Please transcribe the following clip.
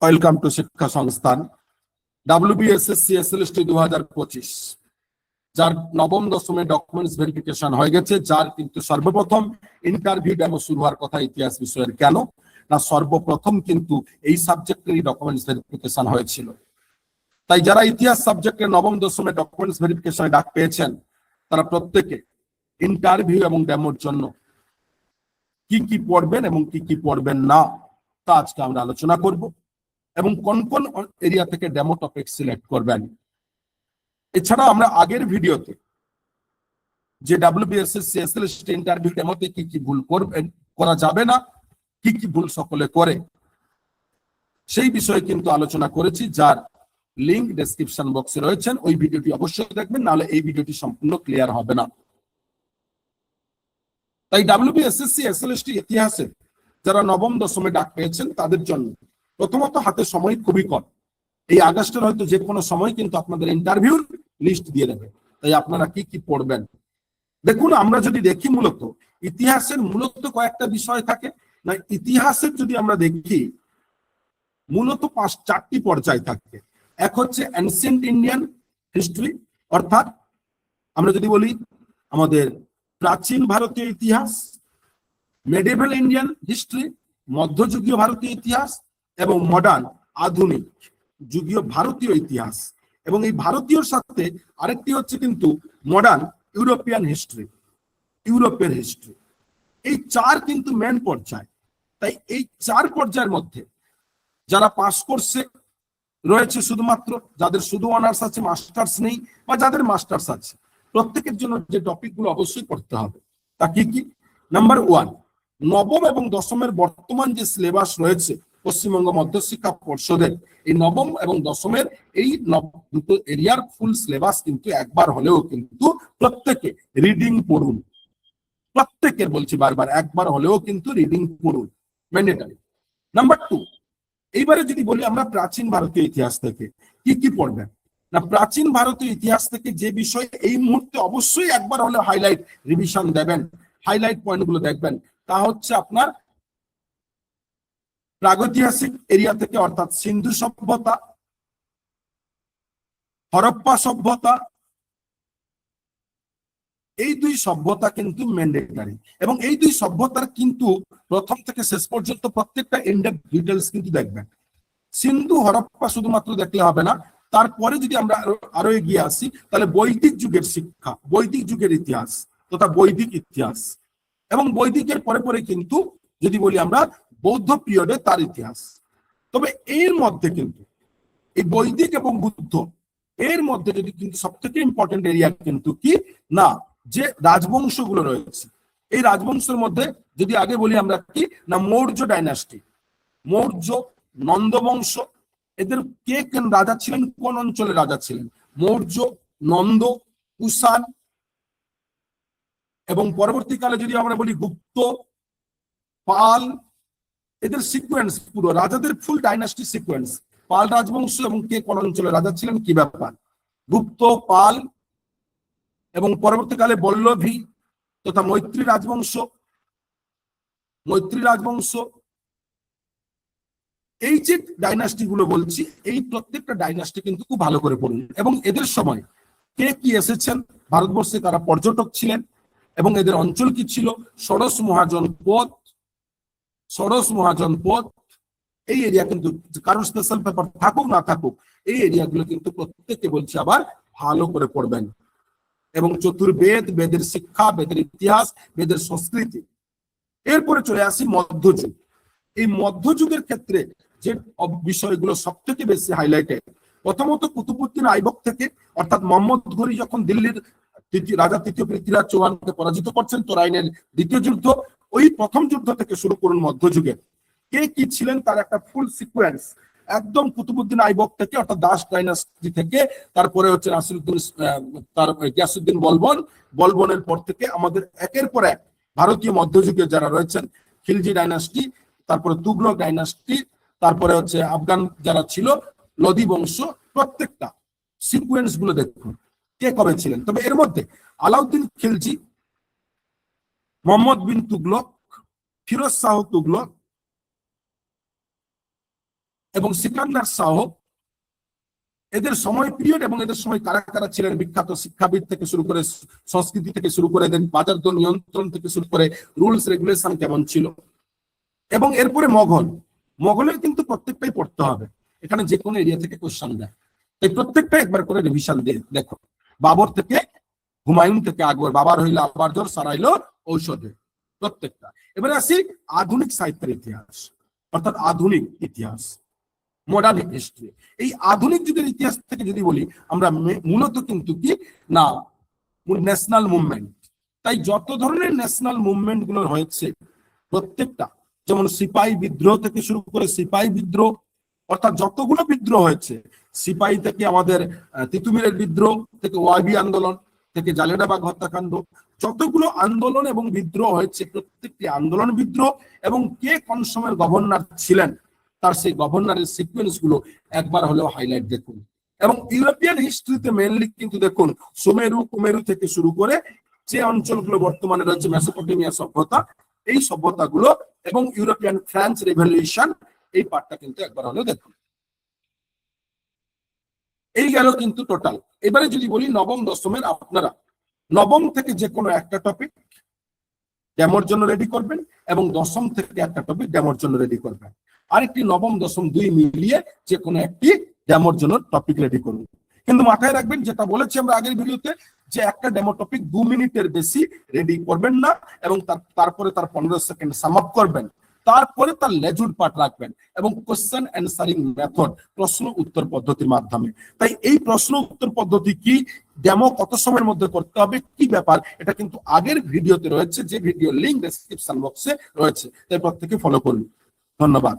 Welcome to শিক্ষা সংস্থান WBSSC SLST 2025 যার নবম দশমে ডকুমেন্টস ভেরিফিকেশন হয়ে গেছে, যার কিন্তু সর্বপ্রথম ইন্টারভিউ ডেমো শুরু হওয়ার কথা ইতিহাস বিষয়ের। কেন না, সর্বপ্রথম কিন্তু এই সাবজেক্টেরই ডকুমেন্টস ভেরিফিকেশন হয়েছিল। তাই যারা ইতিহাস সাবজেক্টের নবম দশমে ডকুমেন্টস ভেরিফিকেশনে ডাক পেয়েছেন, তারা প্রত্যেকে ইন্টারভিউ এবং ডেমোর জন্য কি কি পড়বেন এবং কি কি পড়বেন না তা আজকে আমরা আলোচনা করব, এবং কোন কোন এরিয়া থেকে ডেমো টপিক সিলেক্ট করবেন। এছাড়া আমরা আগের ভিডিওতে যে WBSSC SLST ইন্টারভিউ ডেমোতে কি কি ভুল করবেন, করা যাবে না, কি কি ভুল সকলে করে, সেই বিষয়ে কিন্তু আলোচনা করেছি, যার লিংক ডেসক্রিপশন বক্সে রয়েছেন। ওই ভিডিওটি অবশ্যই দেখবেন, নাহলে এই ভিডিওটি সম্পূর্ণ ক্লিয়ার হবে না। তাই WBSSC SLST ইতিহাসে যারা নবম দশমে ডাক পেয়েছেন তাদের জন্য প্রথমত হাতে সময় খুবই কম। এই আগস্টের হয়তো যে কোনো সময় কিন্তু আপনাদের ইন্টারভিউর লিস্ট দিয়ে দেবে। তাই আপনারা কি কি পড়বেন দেখুন। আমরা যদি দেখি, মূলত ইতিহাসের মূলত কয়েকটা বিষয় থাকে না। ইতিহাসের যদি আমরা দেখি, মূলত চারটি পর্যায় থাকে। এক হচ্ছে অ্যানসিয়েন্ট ইন্ডিয়ান হিস্ট্রি, অর্থাৎ আমরা যদি বলি আমাদের প্রাচীন ভারতীয় ইতিহাস, মেডিভেল ইন্ডিয়ান হিস্ট্রি মধ্যযুগীয় ভারতীয় ইতিহাস, এবং মডার্ন আধুনিক যুগীয় ভারতীয় ইতিহাস। এবং এই ভারতীয়র সাথে আরেকটি হচ্ছে কিন্তু মডার্ন ইউরোপিয়ান হিস্ট্রি, ইউরোপের হিস্ট্রি। এই চার কিন্তু মেন পর্যায়। তাই এই চার পর্যায়ের মধ্যে যারা পাস কোর্সে রয়েছে, শুধুমাত্র যাদের শুধু অনার্স আছে, মাস্টার্স নেই, বা যাদের মাস্টার্স আছে, প্রত্যেকের জন্য যে টপিকগুলো অবশ্যই পড়তে হবে তা কি কি। নাম্বার 1, নবম এবং দশমের বর্তমান যে সিলেবাস রয়েছে পশ্চিমবঙ্গ মধ্যশিক্ষা পর্ষদের, এই নবম এবং দশমের এই দুটো এরিয়ার ফুল সিলেবাস কিন্তু একবার হলেও কিন্তু প্রত্যেকে রিডিং পড়ুন। প্রত্যেকের বলছি বারবার, একবার হলেও কিন্তু রিডিং পড়ুন, ম্যান্ডেটরি। নাম্বার 2, এইবারে যদি বলি আমরা প্রাচীন ভারতীয় ইতিহাস থেকে কি কি পড়বেন না, প্রাচীন ভারতীয় ইতিহাস থেকে যে বিষয় এই মুহূর্তে অবশ্যই একবার হলে হাইলাইট রিভিশন দেবেন, হাইলাইট পয়েন্টগুলো দেখবেন, তা হচ্ছে আপনার প্রাগৈতিহাসিক এরিয়া থেকে, অর্থাৎ সিন্ধু সভ্যতা, হরপ্পা সভ্যতা। এই দুই সভ্যতা কিন্তু ম্যান্ডেটরি, এবং এই দুই সভ্যতার কিন্তু প্রথম থেকে শেষ পর্যন্ত প্রত্যেকটা ইনডেপথ ডিটেলস কিন্তু দেখবেন। সিন্ধু হরপ্পা শুধুমাত্র দেখলে হবে না, তারপরে যদি আমরা আরো এগিয়ে আসি, তাহলে বৈদিক যুগের শিক্ষা, বৈদিক যুগের ইতিহাস তথা বৈদিক ইতিহাস, এবং বৈদিকের পরে পরে কিন্তু যদি বলি আমরা বৌদ্ধ পিরিয়ডে তার ইতিহাস। তবে এর মধ্যে কিন্তু এই বৈদিক এবং বুদ্ধ এর মধ্যে যদি কিন্তু সব থেকে ইম্পর্টেন্ট এরিয়া কিন্তু কি না, যে রাজবংশগুলো রয়েছে, এই রাজবংশের মধ্যে যদি আগে বলি আমরা কি না, মৌর্য ডাইনাস্টি, মৌর্য, নন্দবংশ, এদের কে কেন রাজা ছিলেন, কোন অঞ্চলে রাজা ছিলেন, মৌর্য, নন্দ, কুষাণ, এবং পরবর্তীকালে যদি আমরা বলি গুপ্ত, পাল, এদের সিকোয়েন্স, পুরো রাজাদের ফুল ডাইনাস্টি সিকোয়েন্স, পাল রাজবংশ এবং কে কোন অঞ্চলে রাজা ছিলেন, কি ব্যাপার, গুপ্ত, পাল, এবং পরবর্তীকালে বল্লভী তথা মৈত্রী রাজবংশ, মৈত্রী রাজবংশ। এই যে ডাইনাস্টি গুলো বলছি, এই প্রত্যেকটা ডাইনাস্টি কিন্তু খুব ভালো করে পড়ুন, এবং এদের সময় কে কি এসেছেন ভারতবর্ষে, তারা পর্যটক ছিলেন, এবং এদের অঞ্চল কি ছিল, ষোড়শ মহাজন পদ, ষোড়শ মহাজন পদ। এই এরিয়া কিন্তু কারোর স্পেশাল পেপার থাকুক না থাকুক, এই এরিয়াগুলো কিন্তু প্রত্যেককে বলছি আবার ভালো করে পড়বেন। এবং চতুর্বেদ, বেদের শিক্ষা, বেদের ইতিহাস, বেদের সংস্কৃতি। এরপরে চলে আসি মধ্যযুগ। এই মধ্যযুগের ক্ষেত্রে যে বিষয়গুলো সব থেকে বেশি হাইলাইটেড, প্রথমত কুতুবউদ্দিন আইবক থেকে, অর্থাৎ মোহাম্মদ ঘুরি যখন দিল্লির রাজা তৃতীয় পৃথ্বীরাজ চৌহানকে পরাজিত করছেন তোরাইনের দ্বিতীয় যুদ্ধ, ওই প্রথম যুদ্ধ থেকে শুরু করুন মধ্যযুগে কে কি ছিলেন তার একটা ফুল সিকোয়েন্স, একদম কুতুবউদ্দিন আইবক থেকে, অর্থাৎ দাস ডাইনাস্টি থেকে, তারপরে হচ্ছে নাসিরউদ্দিন, তার গিয়াসউদ্দিন বলবন, বলবনের পর থেকে আমাদের একের পর এক ভারতীয় মধ্যযুগে যারা রয়েছেন, খিলজি ডাইনাস্টি, তারপরে তুগলক ডাইনাস্টি, তারপরে হচ্ছে আফগান যারা ছিল, লোদি বংশ, প্রত্যেকটা সিকোয়েন্স গুলো দেখুন কে কবে ছিলেন। তবে এর মধ্যে আলাউদ্দিন খিলজি, মোহাম্মদ বিন তুগলক, ফিরোজ শাহ তুগলক, এবং সিকান্দার শাহ, এদের সময় পিরিয়ড এবং এদের সময় কারা কারা ছিলেন বিখ্যাত শিক্ষাবিদ থেকে শুরু করে, সংস্কৃতি থেকে শুরু করে, দেন বাজার দর নিয়ন্ত্রণ থেকে শুরু করে রুলস রেগুলেশন কেমন ছিল। এবং এরপরে মোগলের কিন্তু প্রত্যেকটাই পড়তে হবে, এখানে যে কোনো এরিয়া থেকে কোশ্চেন দেয়, এই প্রত্যেকটা একবার করে রিভিশন দিয়ে দেখো। বাবর থেকে হুমায়ুন থেকে আকবর, বাবার হইলো আবার জ্বর, সারাইলো ঔষধে, প্রত্যেকটা। এবারে আসি আধুনিক সাহিত্যের ইতিহাস, অর্থাৎ আধুনিক ইতিহাস, মডার্ন হিস্ট্রি। এই আধুনিক যুগের ইতিহাস থেকে যদি বলি আমরা, মূলত কিন্তু কি না, ন্যাশনাল মুভমেন্ট। তাই যত ধরনের ন্যাশনাল মুভমেন্ট গুলো হয়েছে প্রত্যেকটা, যেমন সিপাহী বিদ্রোহ থেকে শুরু করে, সিপাহী বিদ্রোহ অর্থাৎ যতগুলো বিদ্রোহ হয়েছে, সিপাহী থেকে আমাদের তিতুমিরের বিদ্রোহ থেকে, ওয়াইবি আন্দোলন থেকে জালিয়ানওয়ালাবাগ হত্যাকাণ্ড, যতগুলো আন্দোলন এবং বিদ্রোহ হয়েছে প্রত্যেকটি আন্দোলন বিদ্রোহ এবং কে কোন সময়ের গভর্নর ছিলেন তার সেই গভর্নরের সিকোয়েন্স গুলো একবার হলেও হাইলাইট দেখুন। এবং ইউরোপিয়ান হিস্ট্রিতে মেনলি কিন্তু দেখুন সুমেরু কুমেরু থেকে শুরু করে যে অঞ্চলগুলো বর্তমানে রয়েছে, মেসোপটেমিয়া সভ্যতা, এই সভ্যতাগুলো এবং ইউরোপিয়ান ফ্রান্স রেভলিউশন, এই পার্টটা কিন্তু একবার হলেও দেখুন। এই গেল কিন্তু টোটাল। এবারে যদি বলি নবম দশমের, আপনারা নবম থেকে যে কোনো একটা টপিক ডেমোর জন্য রেডি করবেন এবং দশম থেকে একটা টপিক ডেমোর জন্য রেডি করবেন, আরেকটি নবম দশম দুই মিলিয়ে যে কোনো একটি ডেমোর জন্য টপিক রেডি করুন। কিন্তু মাথায় রাখবেন, যেটা বলেছি আমরা আগের ভিডিওতে, যে একটা ডেমো টপিক 2 মিনিটের বেশি রেডি করবেন না এবং তারপরে তার 15 সেকেন্ড সাম আপ করবেন, তারপরে তার লেজুর পার্ট রাখবেন এবং কোশ্চেন অ্যান্সারিং মেথড, প্রশ্ন উত্তর পদ্ধতির মাধ্যমে। তাই এই প্রশ্ন উত্তর পদ্ধতি কি, ডেমো কত সময়ের মধ্যে করতে হবে, কি ব্যাপার, এটা কিন্তু আগের ভিডিওতে রয়েছে, যে ভিডিও লিংক ডেসক্রিপশন বক্সে রয়েছে, তাই প্রত্যেকে ফলো করুন। ধন্যবাদ।